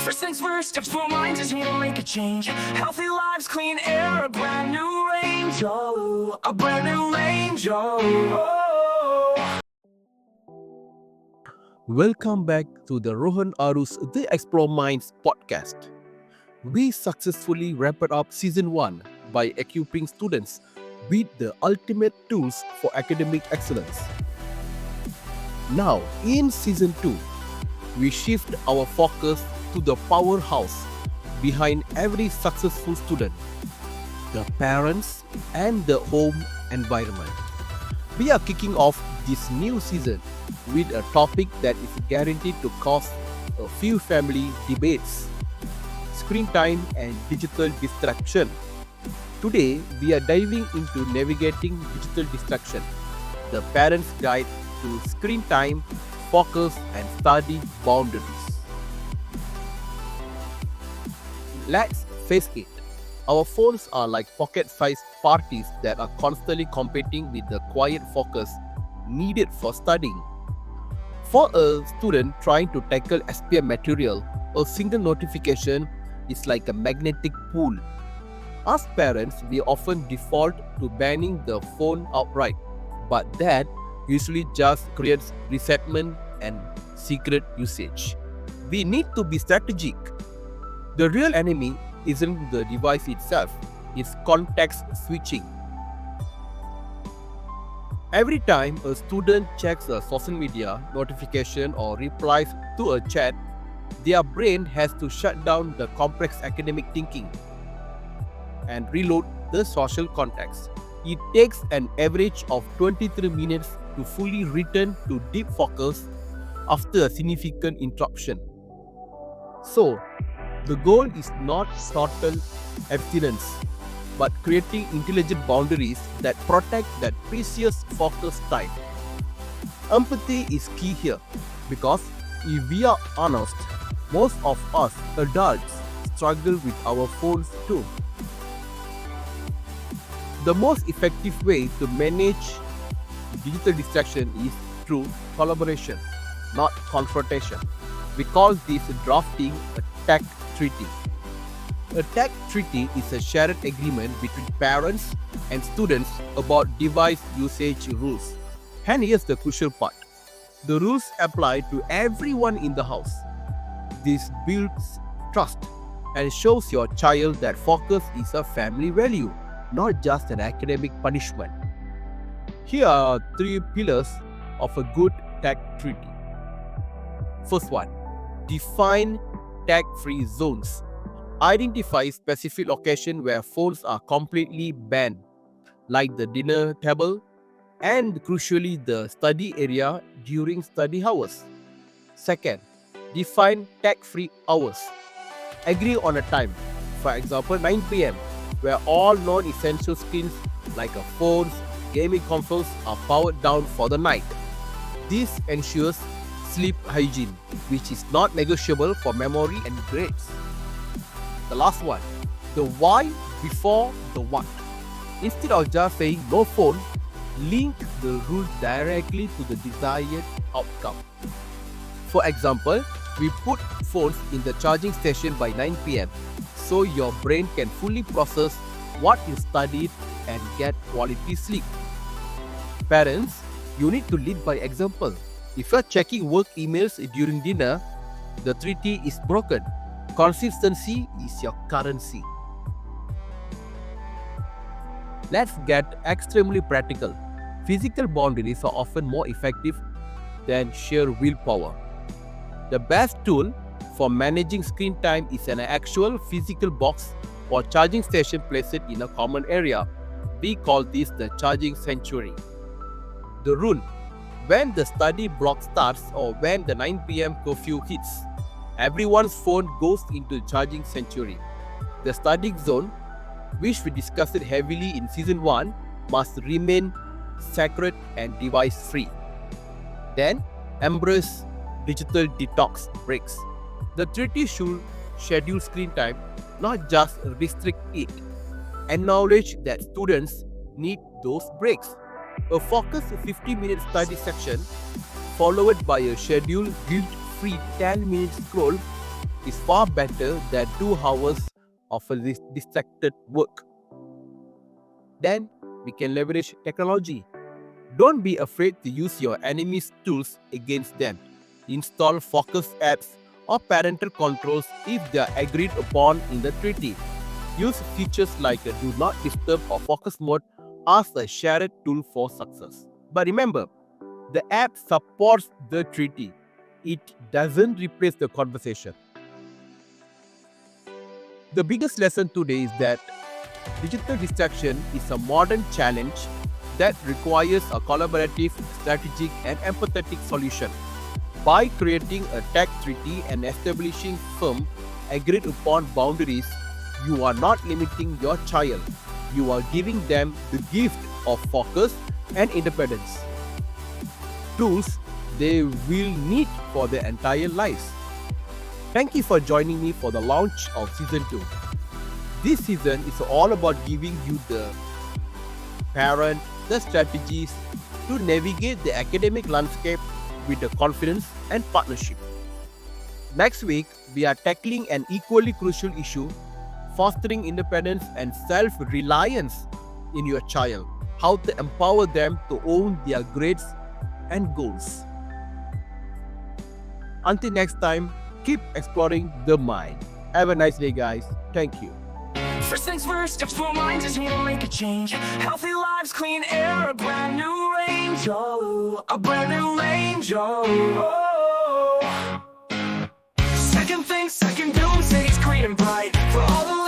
First things first, Xplore Mindz is here to make a change. Healthy lives, clean air, a brand new range, oh, a brand new range, oh. Welcome back to the Rohan Aru's The Xplore Mindz podcast. We successfully wrapped up Season 1 by equipping students with the ultimate tools for academic excellence. Now, in Season 2, we shift our focus to the powerhouse behind every successful student, the parents and the home environment. We are kicking off this new season with a topic that is guaranteed to cause a few family debates: screen time and digital distraction. Today, we are diving into navigating digital distraction, the parent's guide to screen time, focus, and study boundaries. Let's face it, our phones are like pocket-sized parties that are constantly competing with the quiet focus needed for studying. For a student trying to tackle SPM material, a single notification is like a magnetic pull. As parents, we often default to banning the phone outright, but that usually just creates resentment and secret usage. We need to be strategic. The real enemy isn't the device itself, it's context switching. Every time a student checks a social media notification or replies to a chat, their brain has to shut down the complex academic thinking and reload the social context. It takes an average of 23 minutes to fully return to deep focus after a significant interruption. So, the goal is not total abstinence, but creating intelligent boundaries that protect that precious focus time. Empathy is key here, because if we are honest, most of us adults struggle with our phones too. The most effective way to manage digital distraction is through collaboration, not confrontation. We call this drafting a tech treaty. A tech treaty is a shared agreement between parents and students about device usage rules. And here's the crucial part: the rules apply to everyone in the house. This builds trust and shows your child that focus is a family value, not just an academic punishment. Here are 3 pillars of a good tech treaty. First one, define tech-free zones. Identify specific locations where phones are completely banned, like the dinner table and crucially the study area during study hours. Second, define tech-free hours. Agree on a time, for example 9 p.m., where all non-essential screens like phones, gaming consoles are powered down for the night. This ensures sleep hygiene, which is not negotiable for memory and grades. The last one, the why before the what. Instead of just saying no phone, link the rule directly to the desired outcome. For example, we put phones in the charging station by 9 p.m. so your brain can fully process what you studied and get quality sleep. Parents, you need to lead by example. If you're checking work emails during dinner, the treaty is broken. Consistency is your currency. Let's get extremely practical. Physical boundaries are often more effective than sheer willpower. The best tool for managing screen time is an actual physical box or charging station placed in a common area. We call this the charging sanctuary. The rule: when the study block starts or when the 9 p.m. curfew hits, everyone's phone goes into the charging sanctuary. The study zone, which we discussed heavily in Season 1, must remain sacred and device-free. Then, embrace digital detox breaks. The treaty should schedule screen time, not just restrict it. Acknowledge that students need those breaks. A focused 50-minute study section followed by a scheduled guilt-free 10-minute scroll is far better than 2 hours of a distracted work. Then we can leverage technology. Don't be afraid to use your enemy's tools against them. Install focus apps or parental controls if they are agreed upon in the treaty. Use features like a do not disturb or focus mode as a shared tool for success. But remember, the app supports the treaty. It doesn't replace the conversation. The biggest lesson today is that digital distraction is a modern challenge that requires a collaborative, strategic, and empathetic solution. By creating a tech treaty and establishing firm, agreed upon boundaries, you are not limiting your child. You are giving them the gift of focus and independence. Tools they will need for their entire lives. Thank you for joining me for the launch of Season 2. This season is all about giving you the strategies to navigate the academic landscape with the confidence and partnership. Next week, we are tackling an equally crucial issue, fostering independence and self-reliance in your child, how to empower them to own their grades and goals. Until next time, keep exploring the mind. Have a nice day, guys. Thank you. First things first, Xplore Mindz is here to make a change. Healthy lives, clean air, a brand new range. Oh, a brand new range. Oh. Second thing, second doom, cities green and bright. For all the